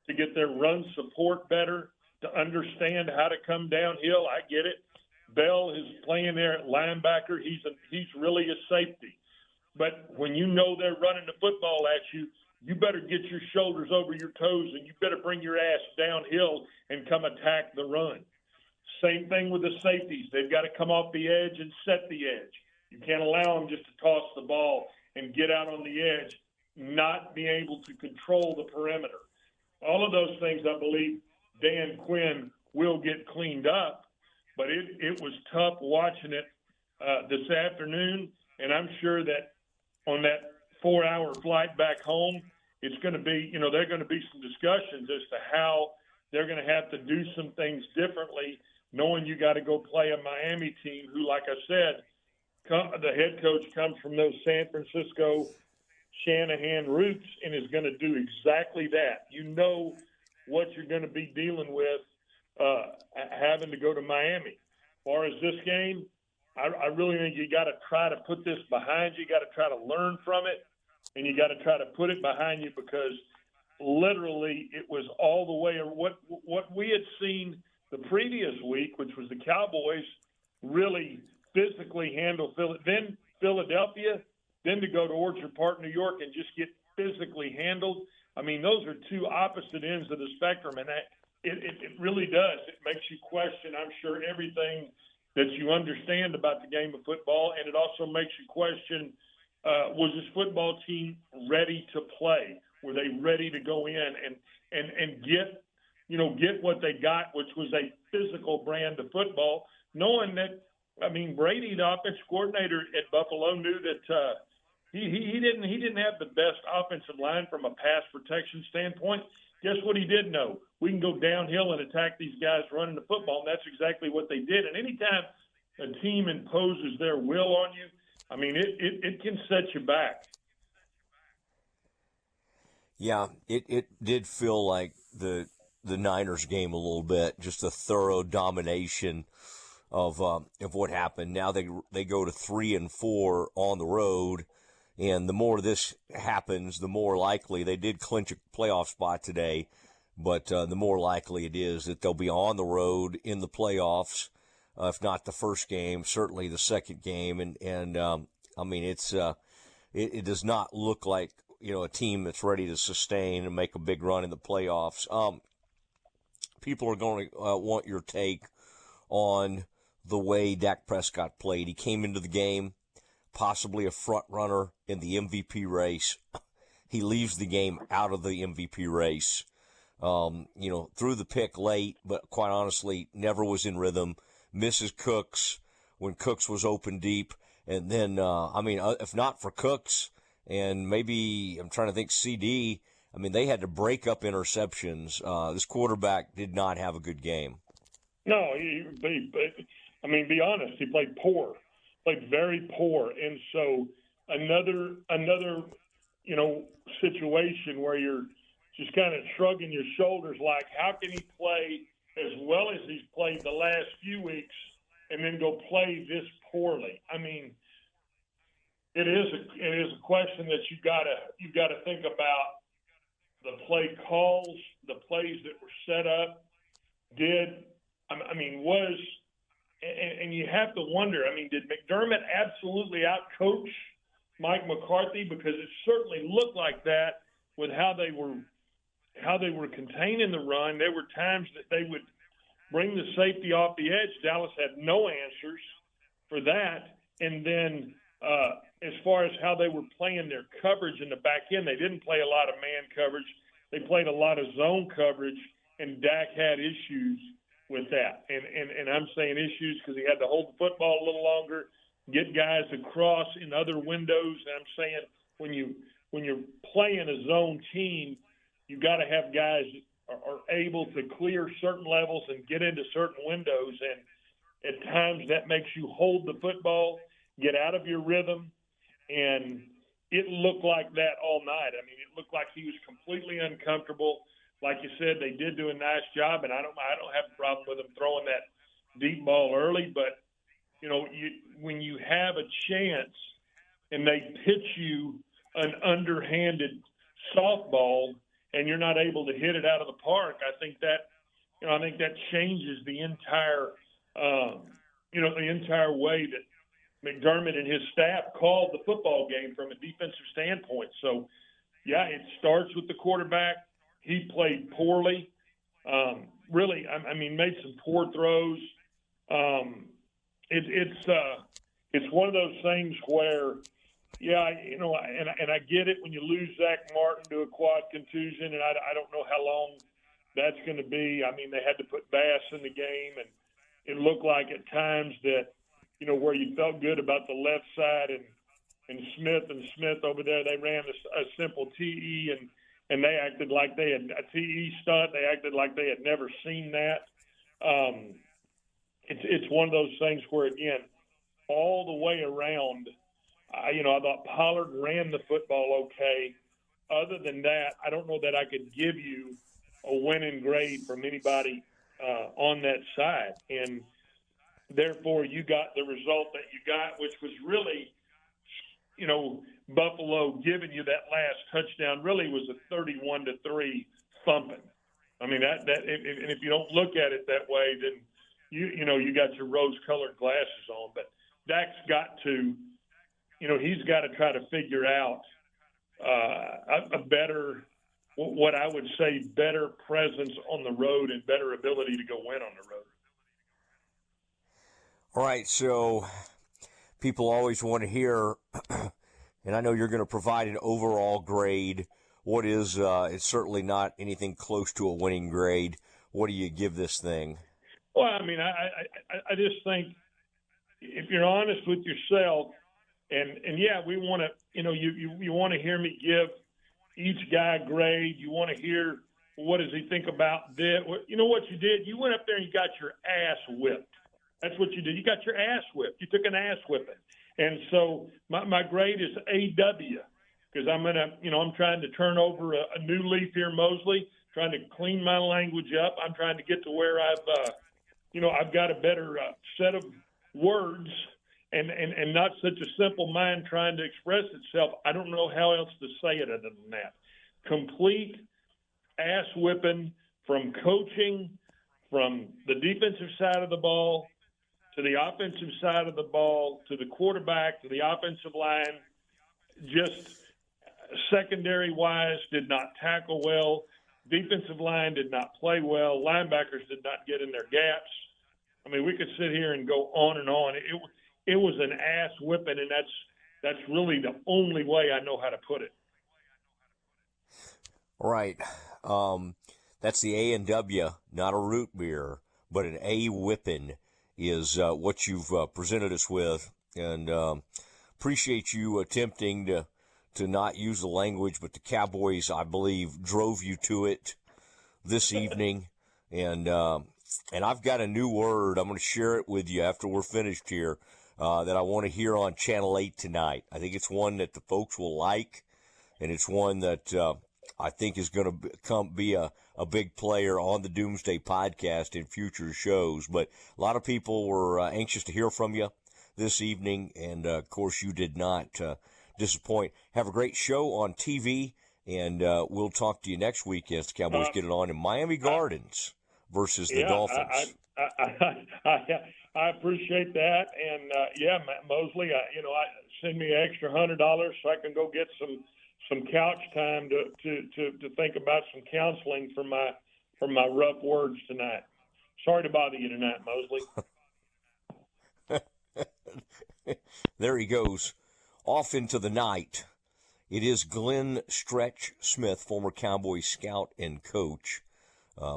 to get their run support better, to understand how to come downhill. I get it. Bell is playing there at linebacker. He's really a safety. But when you know they're running the football at you, you better get your shoulders over your toes and you better bring your ass downhill and come attack the run. Same thing with the safeties. They've got to come off the edge and set the edge. You can't allow them just to toss the ball and get out on the edge, not be able to control the perimeter. All of those things, I believe, Dan Quinn will get cleaned up, but it was tough watching it this afternoon, and I'm sure that on that 4-hour flight back home, it's going to be, there are going to be some discussions as to how they're going to have to do some things differently, knowing you got to go play a Miami team who, like I said, the head coach comes from those San Francisco Shanahan roots and is going to do exactly that. You know what you're going to be dealing with having to go to Miami. As far as this game, I really think you got to try to put this behind you. You got to try to learn from it, and you got to try to put it behind you because literally it was all the way. What we had seen the previous week, which was the Cowboys really physically handle then Philadelphia, then to go to Orchard Park, New York, and just get physically handled. I mean, those are two opposite ends of the spectrum, and it really does. It makes you question, I'm sure, everything that you understand about the game of football, and it also makes you question, was this football team ready to play? Were they ready to go in and get what they got, which was a physical brand of football, knowing that, Brady, the offensive coordinator at Buffalo, knew that he didn't have the best offensive line from a pass protection standpoint. Guess what he did know? We can go downhill and attack these guys running the football, and that's exactly what they did. And anytime a team imposes their will on you, it can set you back. Yeah, it did feel like the Niners game a little bit, just a thorough domination of what happened. Now they go to 3-4 on the road, and the more this happens, the more likely they did clinch a playoff spot today. But the more likely it is that they'll be on the road in the playoffs, if not the first game, certainly the second game. And it does not look like a team that's ready to sustain and make a big run in the playoffs. People are going to want your take on the way Dak Prescott played. He came into the game possibly a front runner in the MVP race. He leaves the game out of the MVP race. Threw the pick late, but quite honestly, never was in rhythm. Misses Cooks when Cooks was open deep. And then, if not for Cooks and maybe I'm trying to think CD, they had to break up interceptions. This quarterback did not have a good game. No, be honest, he played poor, played very poor. And so another situation where you're just kind of shrugging your shoulders like, how can he play as well as he's played the last few weeks and then go play this poorly? It is a question that you gotta think about the play calls, the plays that were set up. And you have to wonder, did McDermott absolutely outcoach Mike McCarthy? Because it certainly looked like that with how they were containing the run. There were times that they would bring the safety off the edge. Dallas had no answers for that. And then as far as how they were playing their coverage in the back end, they didn't play a lot of man coverage. They played a lot of zone coverage, and Dak had issues with that. And I'm saying issues because he had to hold the football a little longer, get guys across in other windows. And I'm saying when you're playing a zone team, you got to have guys that are able to clear certain levels and get into certain windows. And at times that makes you hold the football, get out of your rhythm. And it looked like that all night. It looked like he was completely uncomfortable. Like you said, they did do a nice job, and I don't have a problem with them throwing that deep ball early. But when you have a chance and they pitch you an underhanded softball and you're not able to hit it out of the park, I think that changes the entire way that McDermott and his staff called the football game from a defensive standpoint. So, yeah, it starts with the quarterback. He played poorly. Made some poor throws. It's one of those things where, and I get it when you lose Zach Martin to a quad contusion, and I don't know how long that's going to be. They had to put Bass in the game, and it looked like at times that, where you felt good about the left side Smith over there, they ran a simple TE, and they acted like they had a TE stunt. They acted like they had never seen that. It's one of those things where, again, all the way around, I thought Pollard ran the football okay. Other than that, I don't know that I could give you a winning grade from anybody on that side. And therefore, you got the result that you got, which was really, Buffalo giving you that last touchdown really was a 31-3 thumping. I mean, and if you don't look at it that way, then you got your rose-colored glasses on. But Dak's got to, he's got to try to figure out a better, what I would say, better presence on the road and better ability to go win on the road. All right, so people always want to hear, and I know you're going to provide an overall grade. What is, it's certainly not anything close to a winning grade. What do you give this thing? Well, I mean, I just think if you're honest with yourself, and yeah, we want to, you want to hear me give each guy a grade. You want to hear, what does he think about this? You know what you did? You went up there and you got your ass whipped. That's what you did. You got your ass whipped. You took an ass whipping. And so my grade is AW, because I'm trying to turn over a new leaf here, Mosley, trying to clean my language up. I'm trying to get to where I've got a better set of words and not such a simple mind trying to express itself. I don't know how else to say it other than that. Complete ass whipping from coaching, from the defensive side of the ball to the offensive side of the ball, to the quarterback, to the offensive line. Just secondary-wise, did not tackle well. Defensive line did not play well. Linebackers did not get in their gaps. I mean, we could sit here and go on and on. It was an ass whipping, and that's really the only way I know how to put it. All right. That's the A&W, not a root beer, but an A whipping is what you've presented us with. And appreciate you attempting to not use the language, but the Cowboys, I believe, drove you to it this evening. And I've got a new word. I'm going to share it with you after we're finished here that I want to hear on Channel 8 tonight. I think it's one that the folks will like, and it's one that I think is going to be a big player on the Doomsday Podcast in future shows. But a lot of people were anxious to hear from you this evening, and, of course, you did not disappoint. Have a great show on TV, and we'll talk to you next week as the Cowboys get it on in Miami Gardens versus the Dolphins. I appreciate that, and Mosley, send me an extra $100 so I can go get some couch time to think about some counseling for my rough words tonight. Sorry to bother you tonight, Mosley. There he goes, off into the night. It is Glenn Stretch Smith, former Cowboy scout and coach,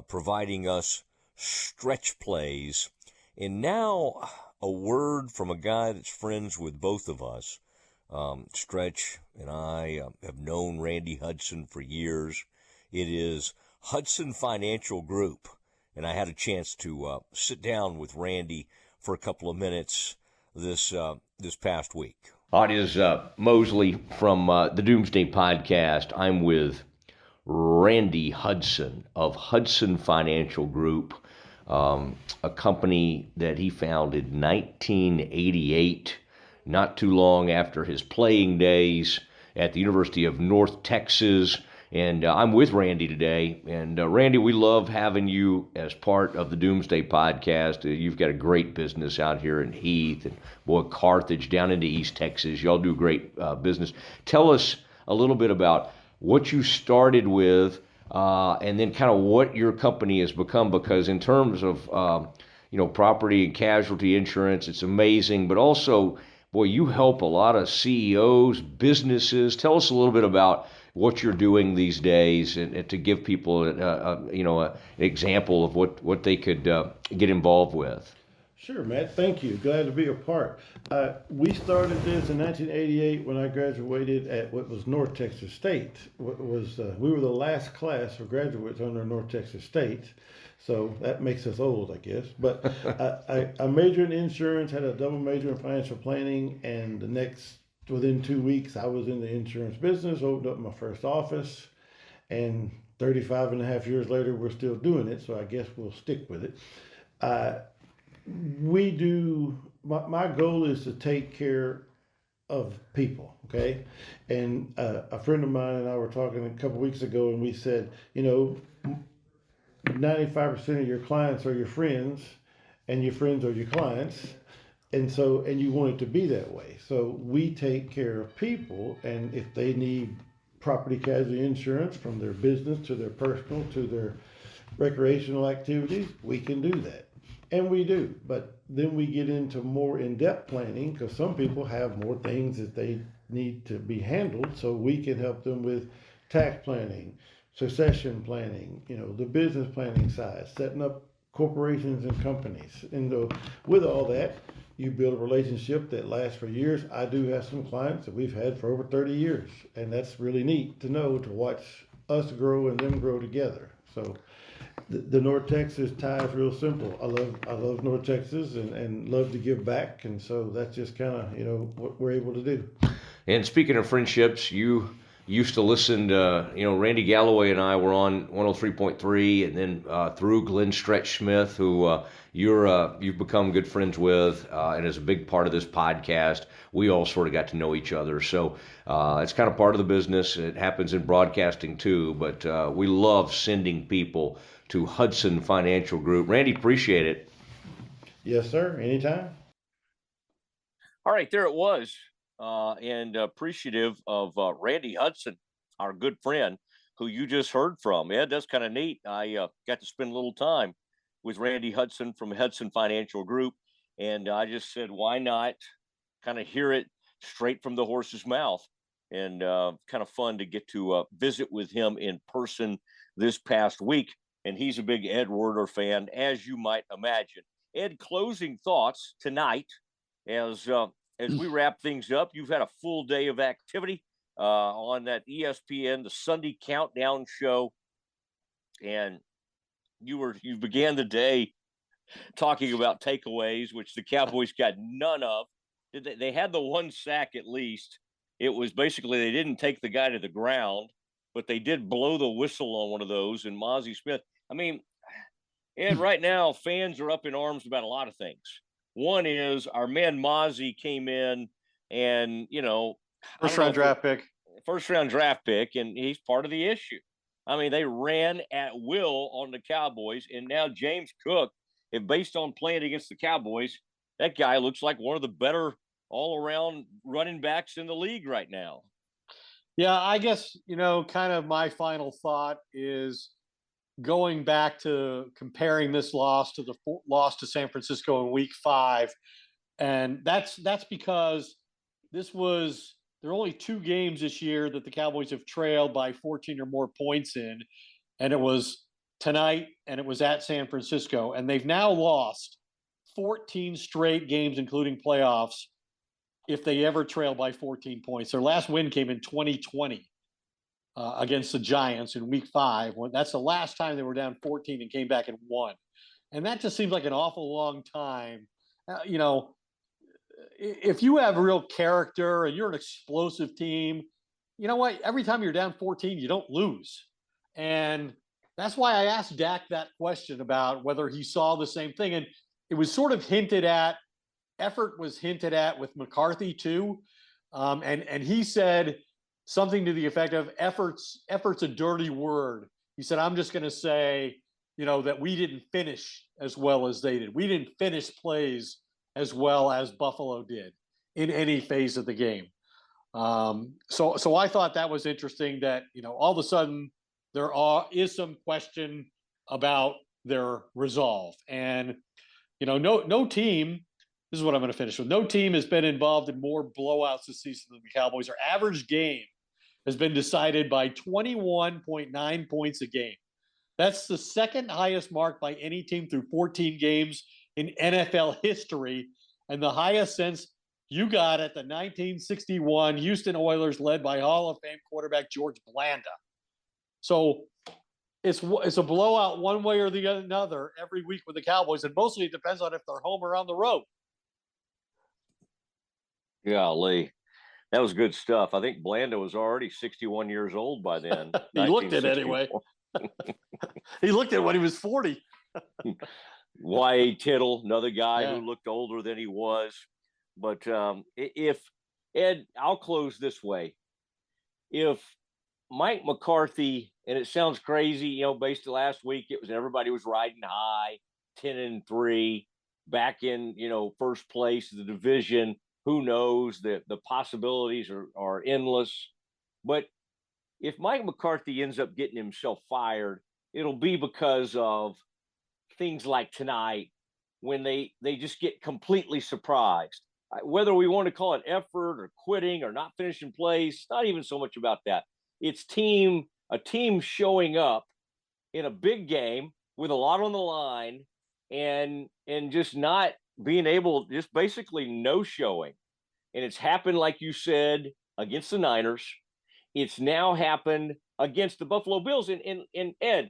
providing us stretch plays. And now a word from a guy that's friends with both of us. Stretch and I have known Randy Hudson for years. It is Hudson Financial Group, and I had a chance to sit down with Randy for a couple of minutes this past week. It is Mosley from the Doomsday Podcast. I'm with Randy Hudson of Hudson Financial Group, a company that he founded in 1988. Not too long after his playing days at the University of North Texas. And I'm with Randy today. And Randy, we love having you as part of the Doomsday Podcast. You've got a great business out here in Heath and, Carthage down into East Texas. Y'all do great business. Tell us a little bit about what you started with and then kind of what your company has become. Because in terms of, property and casualty insurance, it's amazing. But also, you help a lot of CEOs, businesses. Tell us a little bit about what you're doing these days, and to give people, an example of what they could get involved with. Sure, Matt. Thank you. Glad to be a part. We started this in 1988 when I graduated at what was North Texas State. We were the last class of graduates under North Texas State, so that makes us old, I guess. But I majored in insurance, had a double major in financial planning, and within 2 weeks, I was in the insurance business, opened up my first office, and 35 and a half years later, we're still doing it, so I guess we'll stick with it. My goal is to take care of people, okay? And a friend of mine and I were talking a couple weeks ago, and we said, 95% of your clients are your friends, and your friends are your clients. And you want it to be that way. So we take care of people, and if they need property casualty insurance from their business to their personal to their recreational activities, we can do that. And we do. But then we get into more in-depth planning because some people have more things that they need to be handled. So we can help them with tax planning, succession planning, the business planning side, setting up corporations and companies. And with all that, you build a relationship that lasts for years. I do have some clients that we've had for over 30 years, and that's really neat to watch us grow and them grow together. So the North Texas tie is real simple. I love North Texas and love to give back, and so that's just kind of what we're able to do. And speaking of friendships, you used to listen to, Randy Galloway and I were on 103.3, and then through Glenn Stretch Smith, who you've become good friends with, and is a big part of this podcast. We all sort of got to know each other. So it's kind of part of the business. It happens in broadcasting too, but we love sending people to Hudson Financial Group. Randy, appreciate it. Yes, sir. Anytime. All right, there it was. And appreciative of Randy Hudson, our good friend, who you just heard from. Yeah, that's kind of neat. I got to spend a little time with Randy Hudson from Hudson Financial Group, and I just said, why not kind of hear it straight from the horse's mouth? And kind of fun to get to visit with him in person this past week. And he's a big Ed Werder fan, as you might imagine. Ed, closing thoughts tonight as we wrap things up. You've had a full day of activity on that ESPN, the Sunday Countdown show, and you began the day talking about takeaways, which the Cowboys got none of. They had the one sack at least. It was basically they didn't take the guy to the ground, but they did blow the whistle on one of those. And Mosley Smith, I mean, Ed, right now fans are up in arms about a lot of things. One is our man Mosley came in and, First round draft pick, and he's part of the issue. I mean, they ran at will on the Cowboys, and now James Cook, if based on playing against the Cowboys, that guy looks like one of the better all-around running backs in the league right now. Yeah, I guess, kind of my final thought is going back to comparing this loss to the loss to San Francisco in week 5. And that's because there are only 2 games this year that the Cowboys have trailed by 14 or more points in. And it was tonight and it was at San Francisco. And they've now lost 14 straight games, including playoffs, if they ever trail by 14 points. Their last win came in 2020 against the Giants in week 5. That's the last time they were down 14 and came back and won. And that just seems like an awful long time. If you have real character and you're an explosive team, you know what? Every time you're down 14, you don't lose. And that's why I asked Dak that question about whether he saw the same thing. And it was sort of hinted at, effort was hinted at with McCarthy too. And he said something to the effect of effort's a dirty word. He said, I'm just going to say, that we didn't finish as well as they did. We didn't finish plays as well as Buffalo did in any phase of the game. So I thought that was interesting that, all of a sudden there is some question about their resolve. And, no team, this is what I'm going to finish with. No team has been involved in more blowouts this season than the Cowboys. Their average game has been decided by 21.9 points a game. That's the second highest mark by any team through 14 games in NFL history, and the highest since you got at the 1961 Houston Oilers led by Hall of Fame quarterback George Blanda. So it's a blowout one way or the other every week with the Cowboys, and mostly it depends on if they're home or on the road. Golly, that was good stuff. I think Blanda was already 61 years old by then. He looked it anyway. He looked it when he was 40. Y.A. Tittle, another guy who looked older than he was. But if Ed, I'll close this way. If Mike McCarthy, and it sounds crazy, based on last week, it was everybody was riding high, 10-3, back in, first place of the division. Who knows? The possibilities are endless. But if Mike McCarthy ends up getting himself fired, it'll be because of things like tonight when they just get completely surprised. Whether we want to call it effort or quitting or not finishing plays, not even so much about that. It's a team showing up in a big game with a lot on the line and just not being able, just basically no showing. And it's happened, like you said, against the Niners. It's now happened against the Buffalo Bills. And Ed,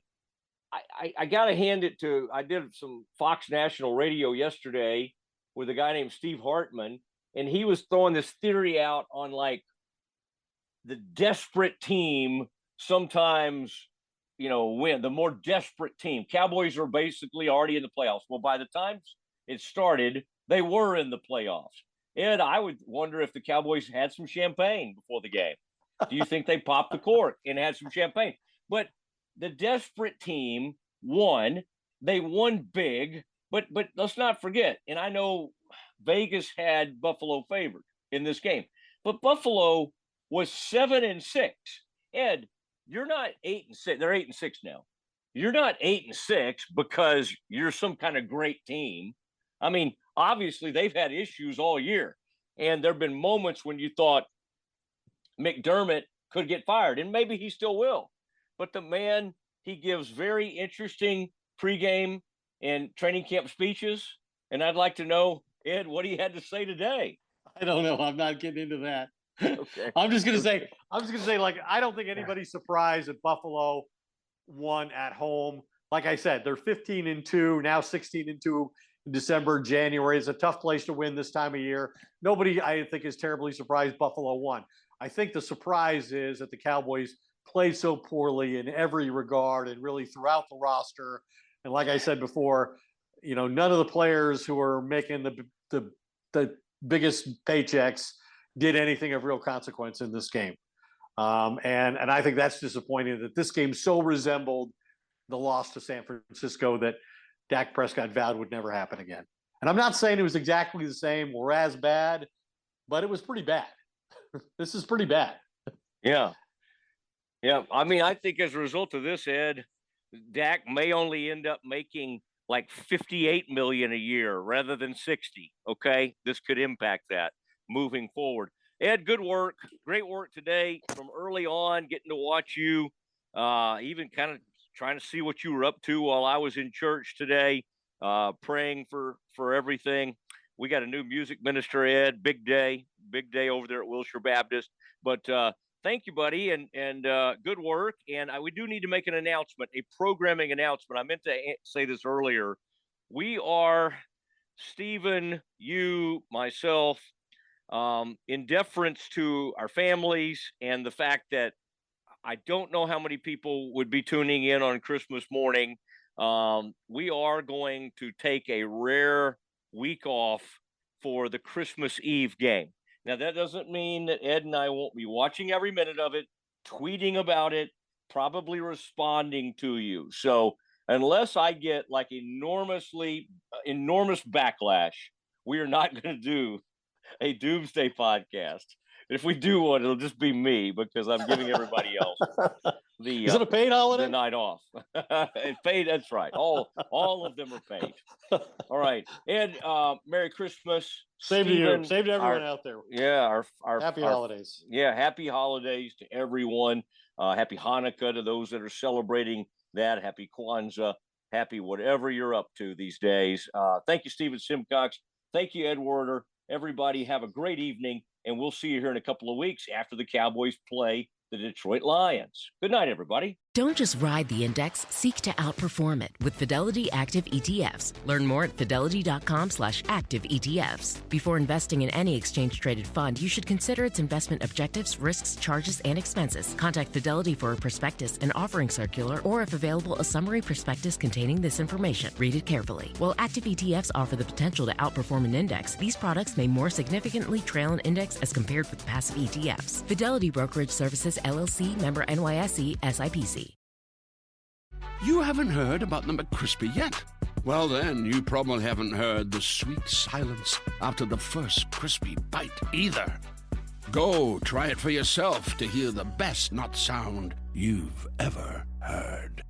I got to hand it to, I did some Fox National Radio yesterday with a guy named Steve Hartman, and he was throwing this theory out on like the desperate team sometimes, win. The more desperate team. Cowboys are basically already in the playoffs. Well, by the time it started, they were in the playoffs. Ed, I would wonder if the Cowboys had some champagne before the game. Do you think they popped the cork and had some champagne? But the desperate team won. They won big, but let's not forget, and I know Vegas had Buffalo favored in this game, but Buffalo was 7-6. Ed, you're not 8-6. They're 8-6 now. You're not 8-6 because you're some kind of great team. I mean, obviously they've had issues all year, and there've been moments when you thought McDermott could get fired, and maybe he still will. But the man, he gives very interesting pregame and training camp speeches, and I'd like to know, Ed, what he had to say today. I don't know. I'm not getting into that. Okay. I'm just gonna say, like, I don't think anybody's surprised that Buffalo won at home. Like I said, they're 15-2, now 16-2 in December, January. It's a tough place to win this time of year. Nobody, I think, is terribly surprised Buffalo won. I think the surprise is that the Cowboys played so poorly in every regard and really throughout the roster. And like I said before, none of the players who are making the biggest paychecks did anything of real consequence in this game. And I think that's disappointing that this game so resembled the loss to San Francisco that Dak Prescott vowed would never happen again. And I'm not saying it was exactly the same or as bad, but it was pretty bad. This is pretty bad. Yeah. Yeah. I mean, I think as a result of this, Ed, Dak may only end up making like $58 million a year rather than 60. Okay. This could impact that moving forward. Ed, good work. Great work today from early on, getting to watch you, even kind of trying to see what you were up to while I was in church today, praying for everything. We got a new music minister, Ed. Big day over there at Wilshire Baptist. But thank you, buddy, and good work. And we do need to make an announcement, a programming announcement. I meant to say this earlier. We are, Stephen, you, myself, in deference to our families and the fact that I don't know how many people would be tuning in on Christmas morning. We are going to take a rare week off for the Christmas Eve game. Now, that doesn't mean that Ed and I won't be watching every minute of it, tweeting about it, probably responding to you. So unless I get like enormous backlash, we are not going to do a Doomsday podcast. If we do one, it'll just be me because I'm giving everybody else Is it a paid holiday? The night off. It's paid. That's right. All of them are paid. All right, Ed. Merry Christmas. Same to you. Same to everyone out there. Yeah. Our happy holidays. Yeah. Happy holidays to everyone. Happy Hanukkah to those that are celebrating that. Happy Kwanzaa. Happy whatever you're up to these days. Thank you, Stephen Simcox. Thank you, Ed Werder. Everybody have a great evening, and we'll see you here in a couple of weeks after the Cowboys play the Detroit Lions. Good night, everybody. Don't just ride the index, seek to outperform it with Fidelity Active ETFs. Learn more at fidelity.com/active ETFs. Before investing in any exchange-traded fund, you should consider its investment objectives, risks, charges, and expenses. Contact Fidelity for a prospectus, an offering circular, or if available, a summary prospectus containing this information. Read it carefully. While active ETFs offer the potential to outperform an index, these products may more significantly trail an index as compared with passive ETFs. Fidelity Brokerage Services, LLC, member NYSE, SIPC. You haven't heard about the McCrispy yet? Well, then, you probably haven't heard the sweet silence after the first crispy bite either. Go try it for yourself to hear the best nut sound you've ever heard.